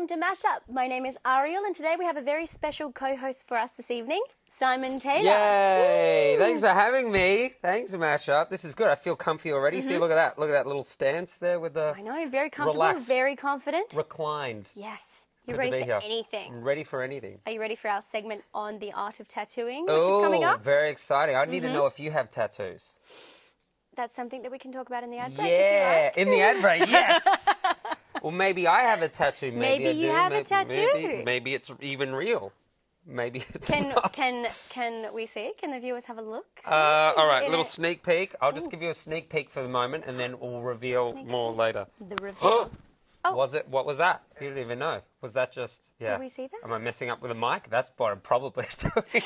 welcome to Mashup. My name is Ariel, and today we have a very special co-host for us this evening, Simon Taylor. Yay! Woo! Thanks for having me. Thanks, Mashup. This is good. I feel comfy already. See, look at that. Look at that little stance there with the... I know, very comfortable, relaxed, very confident. Reclined. Yes. You're Good ready for here. anything. I'm ready for anything. Are you ready for our segment on the art of tattooing, which is coming up? Very exciting. I need to know if you have tattoos. That's something that we can talk about in the ad break. Yeah, in the ad break, yes. Well, maybe I have a tattoo. Maybe I do. You have a tattoo. Maybe it's even real. Maybe it's not. Can we see? Can the viewers have a look? All right, little sneak peek. I'll just give you a sneak peek for the moment, and then we'll reveal more later. The reveal. Oh. Was it? What was that? You didn't even know. Was that just? Yeah. Did we see that? Am I messing up with a mic? That's what I'm probably doing.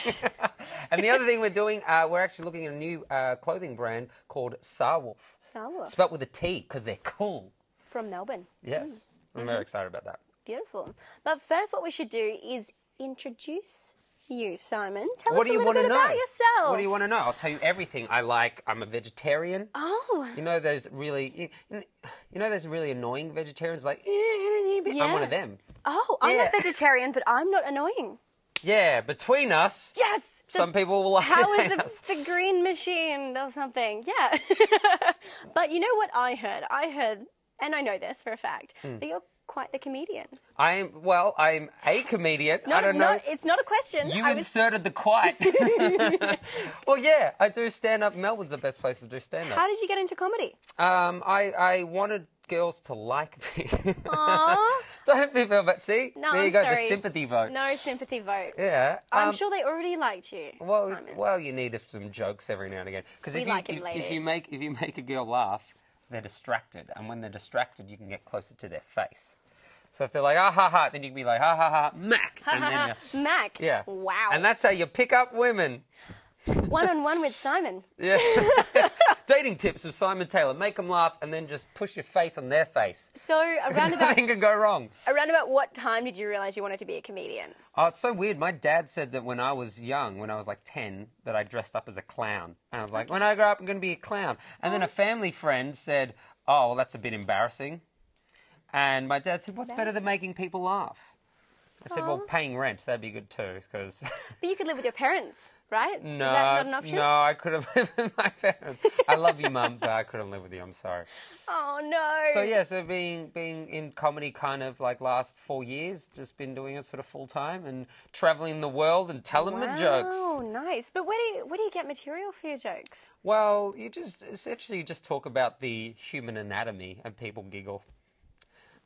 And the other thing we're doing, we're actually looking at a new clothing brand called Sarwolf. Sarwolf. Spelt with a T because they're cool. From Melbourne. Yes. I'm very excited about that. Beautiful. But first, what we should do is introduce you, Simon. Tell us What do you a little want bit to know? about yourself. What do you want to know? I'll tell you everything. I'm a vegetarian. Oh. You know those really, those really annoying vegetarians like, Yeah. I'm one of them. Oh, I'm a vegetarian, but I'm not annoying. Yeah, between us. Yes. Some people will like powers of the green machine or something. Yeah. But you know what I heard? I heard, and I know this for a fact, that you're quite the comedian. I'm a comedian. No, I don't know. It's not a question. You inserted the quite. Well, yeah, I do stand-up. Melbourne's the best place to do stand-up. How did you get into comedy? I wanted girls to like me. Aww. Don't be feel, but see? No, there you I'm go, sorry. the sympathy vote. No sympathy vote. Yeah. I'm sure they already liked you, Simon. Well, you need some jokes every now and again. Because if you make a girl laugh, they're distracted, and when they're distracted, you can get closer to their face. So if they're like, ah, ha, ha, then you can be like, ha, ha, ha, Mac. Ha, ha, ha, Mac. Yeah. Wow. And that's how you pick up women. One-on-one with Simon. Yeah. Dating tips with Simon Taylor. Make them laugh and then just push your face on their face. So around about... Nothing can go wrong. Around about what time did you realise you wanted to be a comedian? Oh, it's so weird. My dad said that when I was young, when I was like 10, that I dressed up as a clown. And I was like, when I grow up, I'm going to be a clown. And then a family friend said, oh, well, that's a bit embarrassing. And my dad said, what's better than making people laugh? I said, well, paying rent, that'd be good too, because... But you could live with your parents, right? No, is that not an option? No, I couldn't live with my parents. I love you, Mum, but I couldn't live with you, I'm sorry. Oh, no. So, yeah, being in comedy kind of like last 4 years, just been doing it sort of full time and travelling the world and telling my jokes. Oh, nice. But where do you get material for your jokes? Well, essentially just talk about the human anatomy and people giggle.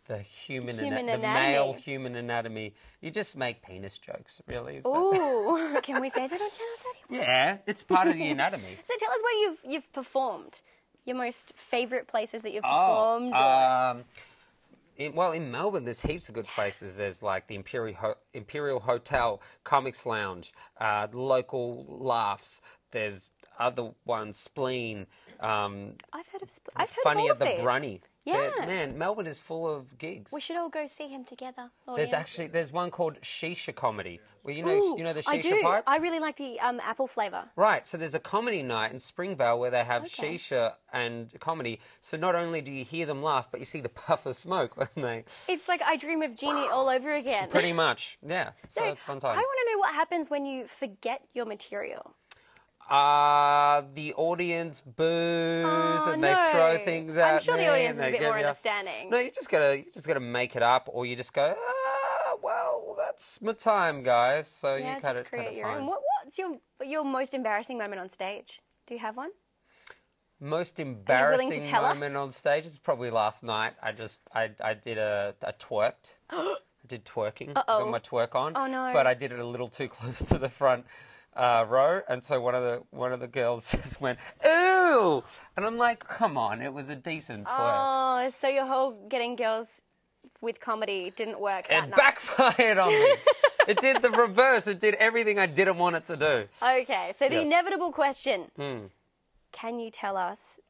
The the male human anatomy. You just make penis jokes, really. Ooh, can we say that on Channel 30? Yeah, it's part of the anatomy. So tell us where you've performed. Your most favourite places that you've performed. In Melbourne, there's heaps of good places. There's like the Imperial Hotel, Comics Lounge, Local Laughs. There's other ones, Spleen. I've heard of Funny all at the these. Brunny. Yeah. Man, Melbourne is full of gigs. We should all go see him together. There's one called Shisha Comedy. Where you know the shisha I pipes? I really like the apple flavour. Right, so there's a comedy night in Springvale where they have shisha and comedy. So not only do you hear them laugh, but you see the puff of smoke when they... It's like I Dream of Jeannie all over again. Pretty much, yeah. So it's fun times. I want to know what happens when you forget your material. The audience boos and they throw things out. I'm sure the audience is a bit more understanding. No, you just gotta make it up, or you just go, well, that's my time, guys. So you kind of create your own. What's your most embarrassing moment on stage? Do you have one? Most embarrassing moment on stage is probably last night. I twerked. I did twerking. Got my twerk on. Oh no! But I did it a little too close to the front row, and so one of the girls just went, "Ooh!" And I'm like, "Come on, it was a decent twerk." Oh, so your whole getting girls with comedy didn't work that night. It backfired on me. It did the reverse. It did everything I didn't want it to do. Okay, so the inevitable question: can you tell us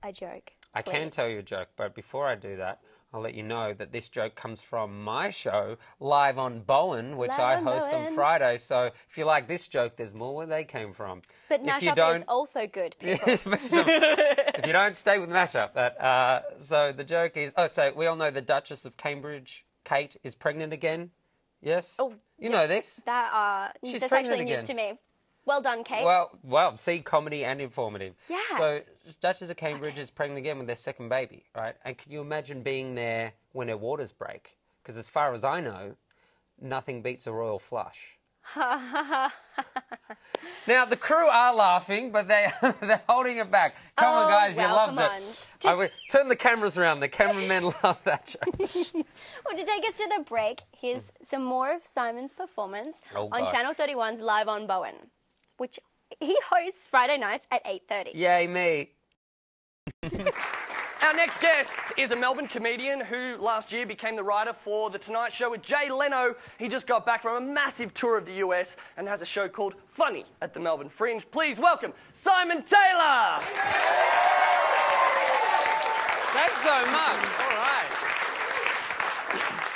a joke? I can tell you a joke, but before I do that, I'll let you know that this joke comes from my show, Live on Bowen, which I host on Friday. So if you like this joke, there's more where they came from. But Mashup is also good, people. If you don't, stay with Mashup. So the joke is, so we all know the Duchess of Cambridge, Kate is pregnant again. Yes? Oh, you know this. That's pregnant actually news again. to me. Well done, Kate. Well, see, comedy and informative. Yeah. So, Duchess of Cambridge is pregnant again with their second baby, right? And can you imagine being there when her waters break? Because as far as I know, nothing beats a royal flush. Now, the crew are laughing, but they're holding it back. Come on, guys, you loved it. Turn the cameras around. The cameramen love that joke. Well, to take us to the break, here's some more of Simon's performance on gosh. Channel 31's Live on Bowen, which he hosts Friday nights at 8:30. Yay, me. Our next guest is a Melbourne comedian who last year became the writer for The Tonight Show with Jay Leno. He just got back from a massive tour of the US and has a show called Funny at the Melbourne Fringe. Please welcome Simon Taylor. Thanks so much. All right.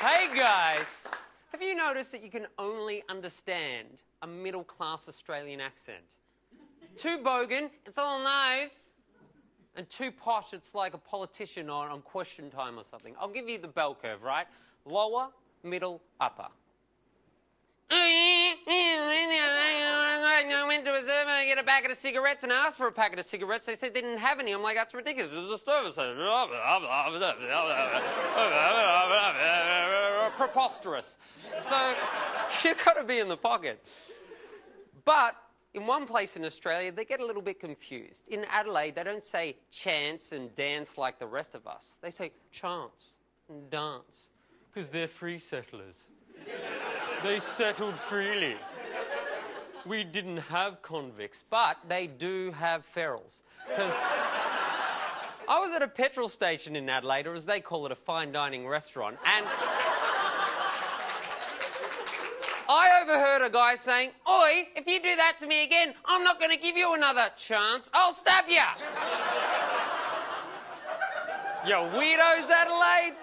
Hey, guys. Have you noticed that you can only understand a middle-class Australian accent? Too bogan, it's all nose. And too posh, it's like a politician on Question Time or something. I'll give you the bell curve, right? Lower, middle, upper. I went to a server to get a packet of cigarettes and asked for a packet of cigarettes. They said they didn't have any. I'm like, that's ridiculous. There's a service. Preposterous. So you've got to be in the pocket. But in one place in Australia, they get a little bit confused. In Adelaide, they don't say chance and dance like the rest of us. They say chance and dance, because they're free settlers. They settled freely. We didn't have convicts, but they do have ferals. Because I was at a petrol station in Adelaide, or as they call it, a fine dining restaurant, and I overheard a guy saying, "Oi, if you do that to me again, I'm not going to give you another chance. I'll stab you." You weirdos, Adelaide.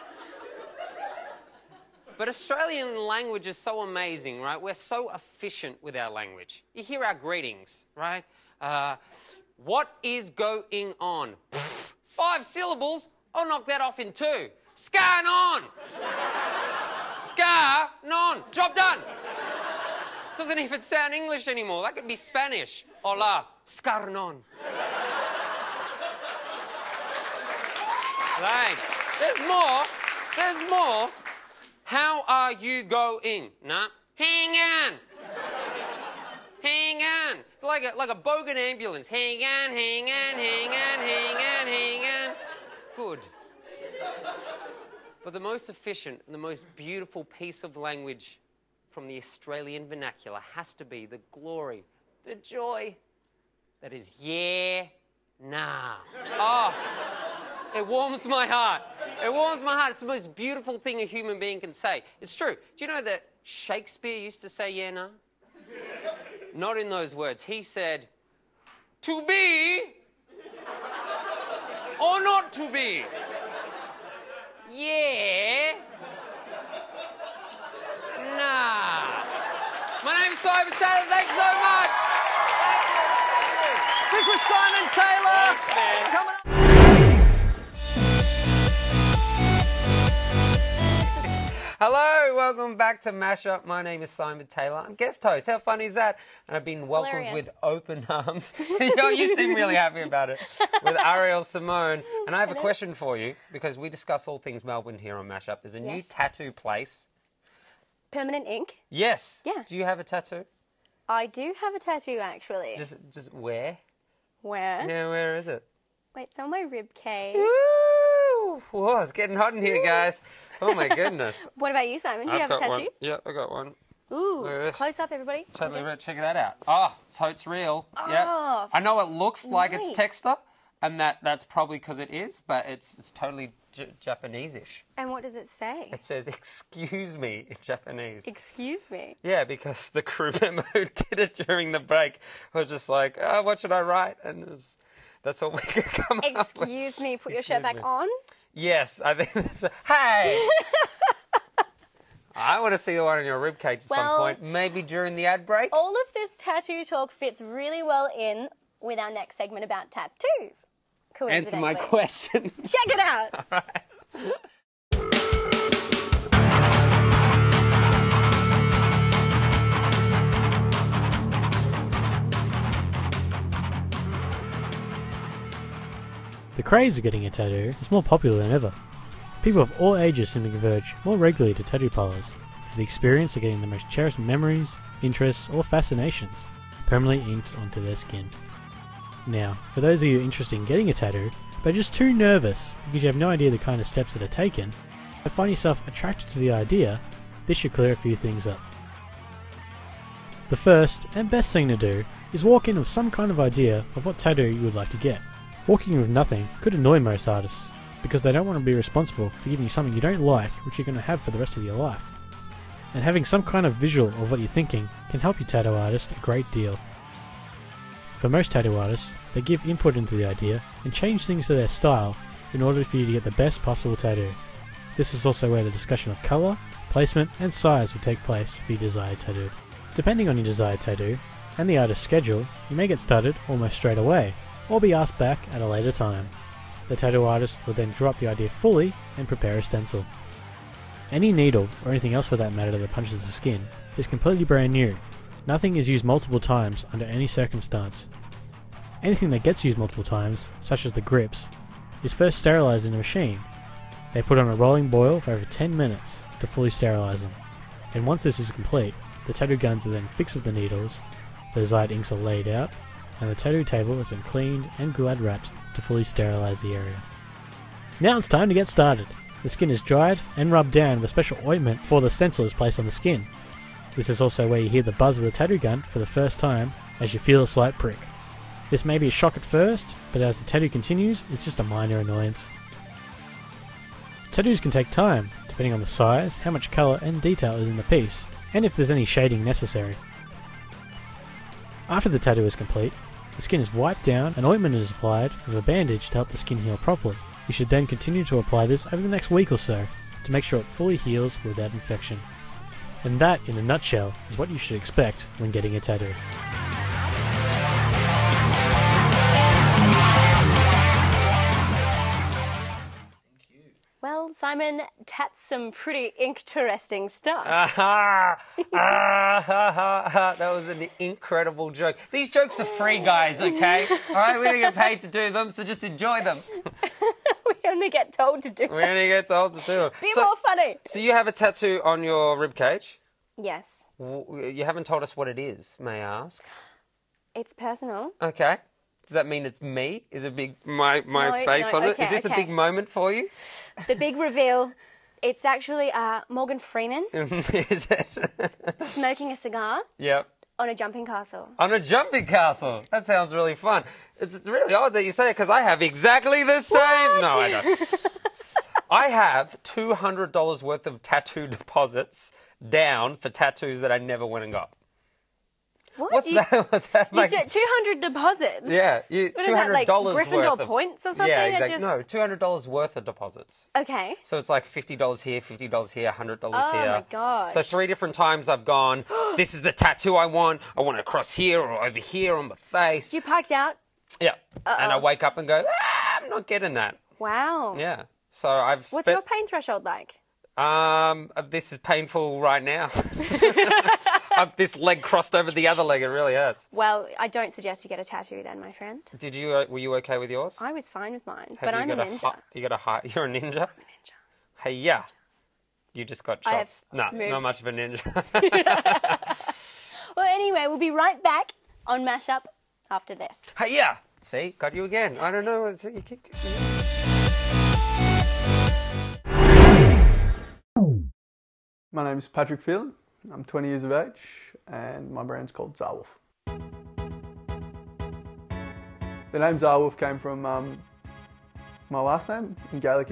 But Australian language is so amazing, right? We're so efficient with our language. You hear our greetings, right? What is going on? 5 syllables, I'll knock that off in 2. Scar non. Scar non. Job done. Doesn't even sound English anymore. That could be Spanish. Hola, scar non. Thanks. There's more. There's more. How are you going? Nah. Hang on. Hang on. Like a bogan ambulance. Hang on, hang on, hang on, hang on, hang on. Good. But the most efficient and the most beautiful piece of language from the Australian vernacular has to be the glory, the joy that is yeah, nah. Oh, it warms my heart. It warms my heart. It's the most beautiful thing a human being can say. It's true. Do you know that Shakespeare used to say yeah, nah? Not in those words. He said, to be or not to be. Yeah. Nah. My name's Simon Taylor. Thanks so much. This was Simon Taylor. Thanks, man. Coming up. Hello, welcome back to Mashup. My name is Simon Taylor. I'm guest host. How funny is that? And I've been welcomed Hilarious. with open arms. You seem really happy about it. With Ariel Simone. And I have a question for you, because we discuss all things Melbourne here on Mashup. There's a new tattoo place. Permanent ink. Yes. Yeah. Do you have a tattoo? I do have a tattoo, actually. Just where? Where? Yeah, where is it? Wait, it's on my rib cage. Woo! Whoa, it's getting hot in here, guys. Oh, my goodness. What about you, Simon? Do you have a tattoo? One. Yeah, I got one. Ooh, Look at this. close up, everybody. Totally real. Check that out. Oh, so it's real. Yeah. I know it looks like it's nice. texture, and that's probably because it is, but it's totally Japanese-ish. And what does it say? It says, "Excuse me," in Japanese. Excuse me. Yeah, because the crew member who did it during the break was just like, "Oh, what should I write?" And that's all we could come up with. Excuse me, put your shirt back on. Yes, I think that's hey! I want to see the one on your ribcage at some point, maybe during the ad break. All of this tattoo talk fits really well in with our next segment about tattoos. Answer my question. Check it out. All right. The craze of getting a tattoo is more popular than ever. People of all ages seem to converge more regularly to tattoo parlours for the experience of getting the most cherished memories, interests, or fascinations permanently inked onto their skin. Now, for those of you interested in getting a tattoo, but just too nervous because you have no idea the kind of steps that are taken, or find yourself attracted to the idea, this should clear a few things up. The first and best thing to do is walk in with some kind of idea of what tattoo you would like to get. Walking in with nothing could annoy most artists, because they don't want to be responsible for giving you something you don't like which you're going to have for the rest of your life. And having some kind of visual of what you're thinking can help your tattoo artist a great deal. For most tattoo artists, they give input into the idea and change things to their style in order for you to get the best possible tattoo. This is also where the discussion of colour, placement and size will take place for your desired tattoo. Depending on your desired tattoo and the artist's schedule, you may get started almost straight away, or be asked back at a later time. The tattoo artist will then drop the idea fully and prepare a stencil. Any needle, or anything else for that matter that punches the skin, is completely brand new. Nothing is used multiple times under any circumstance. Anything that gets used multiple times, such as the grips, is first sterilised in a machine. They put on a rolling boil for over 10 minutes to fully sterilise them. And once this is complete, the tattoo guns are then fixed with the needles, the desired inks are laid out, and the tattoo table is then cleaned and glad wrapped to fully sterilise the area. Now it's time to get started. The skin is dried and rubbed down with a special ointment before the stencil is placed on the skin. This is also where you hear the buzz of the tattoo gun for the first time as you feel a slight prick. This may be a shock at first, but as the tattoo continues, it's just a minor annoyance. Tattoos can take time, depending on the size, how much colour and detail is in the piece, and if there's any shading necessary. After the tattoo is complete, the skin is wiped down and ointment is applied with a bandage to help the skin heal properly. You should then continue to apply this over the next week or so to make sure it fully heals without infection. And that, in a nutshell, is what you should expect when getting a tattoo. Well, Simon, that's some pretty interesting stuff. That was an incredible joke. These jokes are free, guys, okay? All right, we don't get paid to do them, so just enjoy them. We only get told to do it. We only get told to do them. Be more funny. So you have a tattoo on your ribcage. Yes. You haven't told us what it is, may I ask? It's personal. Okay. Does that mean it's me? Is it big my face on it? Okay, Is this a big moment for you? The big reveal. It's actually Morgan Freeman Is it? smoking a cigar Yep. on a jumping castle. On a jumping castle. That sounds really fun. It's really odd that you say it because I have exactly the same. What? No, I don't. I have $200 worth of tattoo deposits down for tattoos that I never went and got. What? What's that? What's that? You get 200 deposits? Yeah, What is $200 that, like worth Gryffindor of points or something? Yeah, that exactly. just... No, $200 worth of deposits. Okay. So it's like $50 here, $50 here, $100 here. Oh my gosh. So 3 different times I've gone, this is the tattoo I want it across here or over here on my face. You piped out? Yeah. And I wake up and go, I'm not getting that. Wow. Yeah. So I've spent... What's your pain threshold like? This is painful right now. This leg crossed over the other leg. It really hurts. Well, I don't suggest you get a tattoo then, my friend. Did you? Were you okay with yours? I was fine with mine, Have but you I'm a got ninja. You got a high. You're a ninja. I'm a ninja. Hey, yeah. You just got I have chops. No, moves. not much of a ninja. Well, anyway, we'll be right back on Mashup after this. Hey, yeah. See, got you again. I don't know. You keep... My name is Patrick Phelan. I'm 20 years of age and my brand's called Zarwolf. The name Zarwolf came from my last name. In Gaelic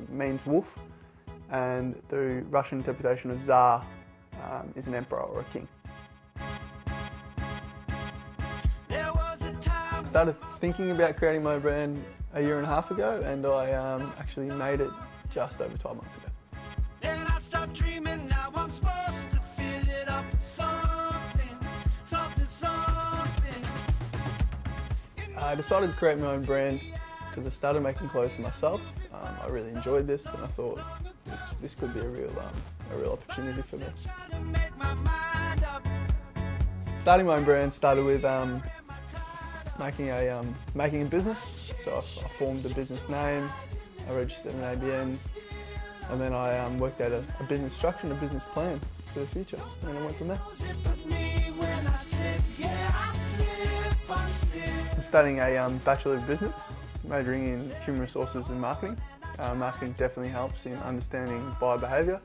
means wolf, and the Russian interpretation of Tsar is an emperor or a king. I started thinking about creating my brand a year and a half ago, and I actually made it just over 12 months ago. Dreaming, now I'm supposed to fill it up with something. I decided to create my own brand because I started making clothes for myself. I really enjoyed this, and I thought this could be a real opportunity for me. Starting my own brand started with making a business. So I formed a business name, I registered an ABN, and then I worked out a business structure and a business plan for the future, and then I went from there. I'm studying a Bachelor of Business, majoring in Human Resources and Marketing. Marketing definitely helps in understanding buyer behaviour,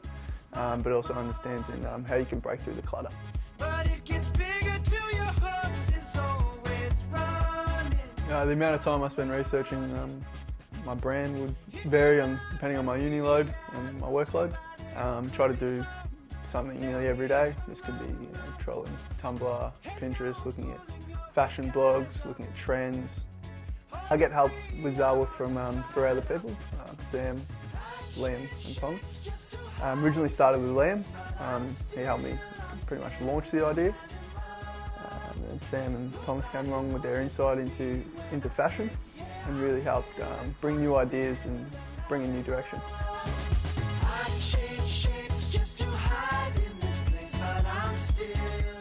but it also understands in how you can break through the clutter. But it gets bigger till your horse is always running. The amount of time I spend researching my brand would vary depending on my uni load and my workload. Try to do something nearly every day. This could be trolling Tumblr, Pinterest, looking at fashion blogs, looking at trends. I get help with Zarwolf from 3 other people, Sam, Liam and Thomas. Originally started with Liam. He helped me pretty much launch the idea. And Sam and Thomas came along with their insight into fashion and really helped bring new ideas and bring a new direction.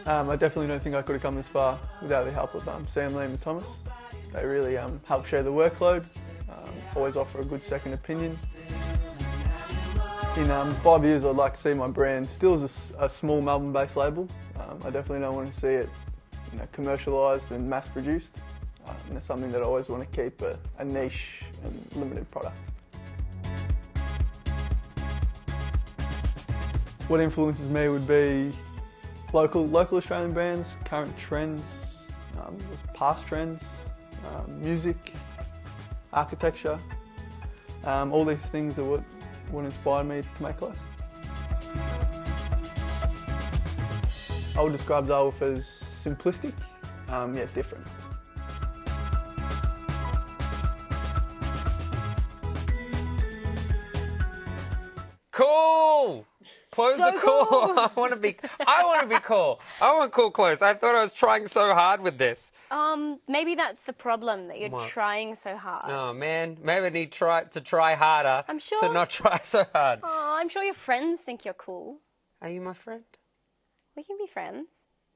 I definitely don't think I could have come this far without the help of Sam, Liam and Thomas. They really help share the workload, always offer a good second opinion. In 5 years, I'd like to see my brand still as a small Melbourne-based label. I definitely don't want to see it commercialised and mass-produced. And it's something that I always want to keep a niche and limited product. What influences me would be local Australian brands, current trends, past trends, music, architecture. All these things are what inspired me to make clothes. I would describe Zarwolf as simplistic, yet different. Cool! Clothes are cool. I want to be cool. I want cool clothes. I thought I was trying so hard with this. Maybe that's the problem, that you're trying so hard. Oh man, maybe I need to try harder. I'm sure. To not try so hard. Oh, I'm sure your friends think you're cool. Are you my friend? We can be friends.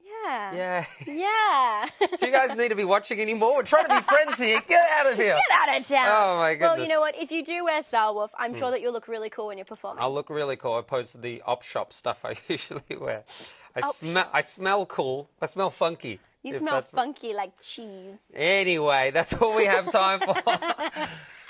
Yeah. Yeah. Yeah. Do you guys need to be watching anymore? We're trying to be friends here. Get out of here. Get out of town. Oh my goodness. Well, you know what? If you do wear Zarwolf, I'm sure that you'll look really cool when you're performing. I'll look really cool. I posted the op shop stuff I usually wear. I smell cool. I smell funky. You smell funky like cheese. Anyway, that's all we have time for.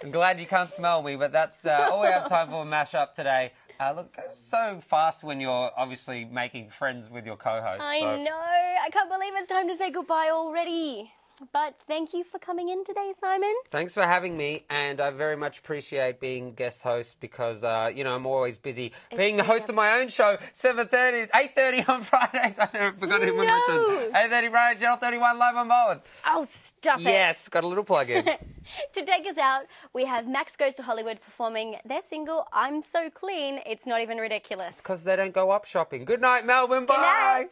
I'm glad you can't smell me, but that's all we have time for a mashup today. Look, it's so fast when you're obviously making friends with your co-host. I know. I can't believe it's time to say goodbye already. But thank you for coming in today, Simon. Thanks for having me, and I very much appreciate being guest host because, I'm always busy being the host of my own show, 7:30, 8:30 on Fridays. I forgot who my show is. 8:30 Friday, Channel 31 live on Melbourne. Oh, stop it. Yes, got a little plug-in. To take us out, we have Max Goes to Hollywood performing their single, I'm So Clean, It's Not Even Ridiculous. It's because they don't go up shopping. Good night, Melbourne. Bye. Good night.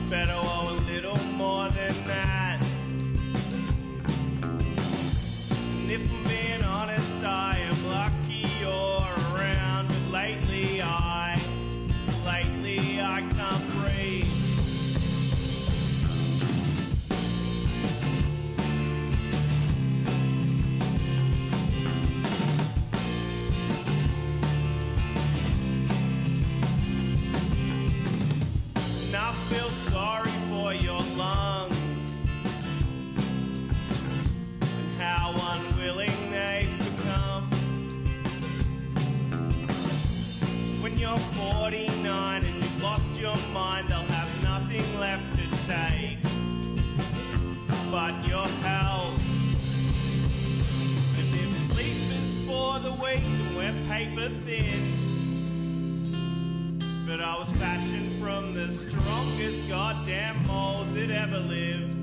Better owe a little more than that. And if I'm being honest, I am lucky you're around, but lately I can't breathe. And I feel sorry for your lungs and how unwilling they've become. When you're 49 and you've lost your mind, they'll have nothing left to take but your health. And if sleep is for the weak and we're paper thin, But I was fashioned from the strongest goddamn mold that ever lived.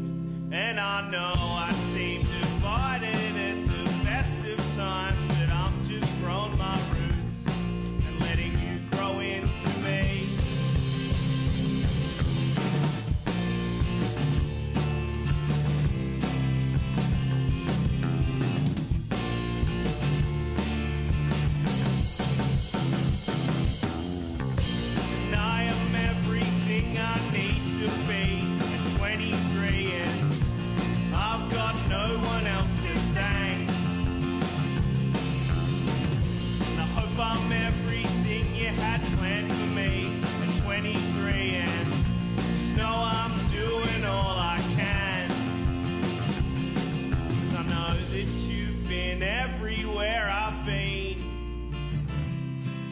And I know I seem divided at the best of times, but I'm just growing my roots and letting you grow into me. And I am everything I need to be at 23, and I've got no one else to thank. And I hope I'm everything you had planned for me at 23, and just know I'm doing all I can. 'Cause I know that you've been everywhere I've been,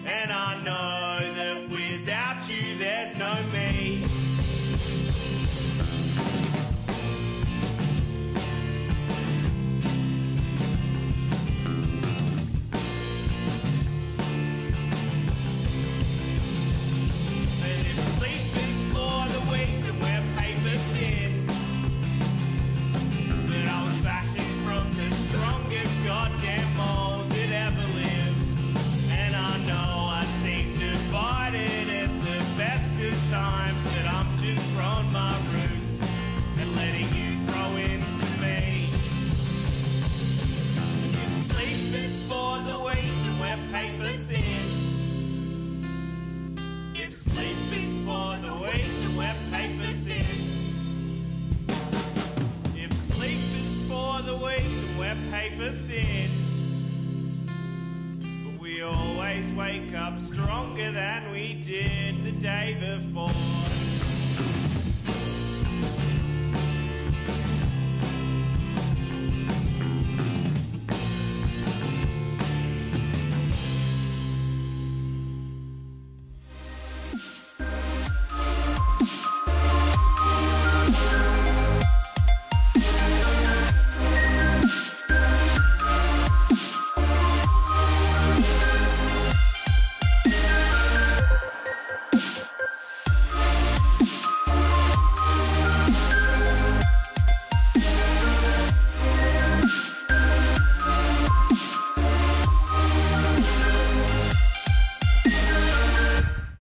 and I know that without you there's no me. And if sleep is for the weak, then we're paper thin. But I was fashioned from the strongest goddamn mold that ever lived. And I know I seem divided at the best of times, but I'm just growing my roots and letting you grow into me. If sleep is for the weak, then we're paper thin. If sleep is for the weak, then we're paper thin. If sleep is for the weak, then we're paper thin. But we always wake up stronger than we did the day before.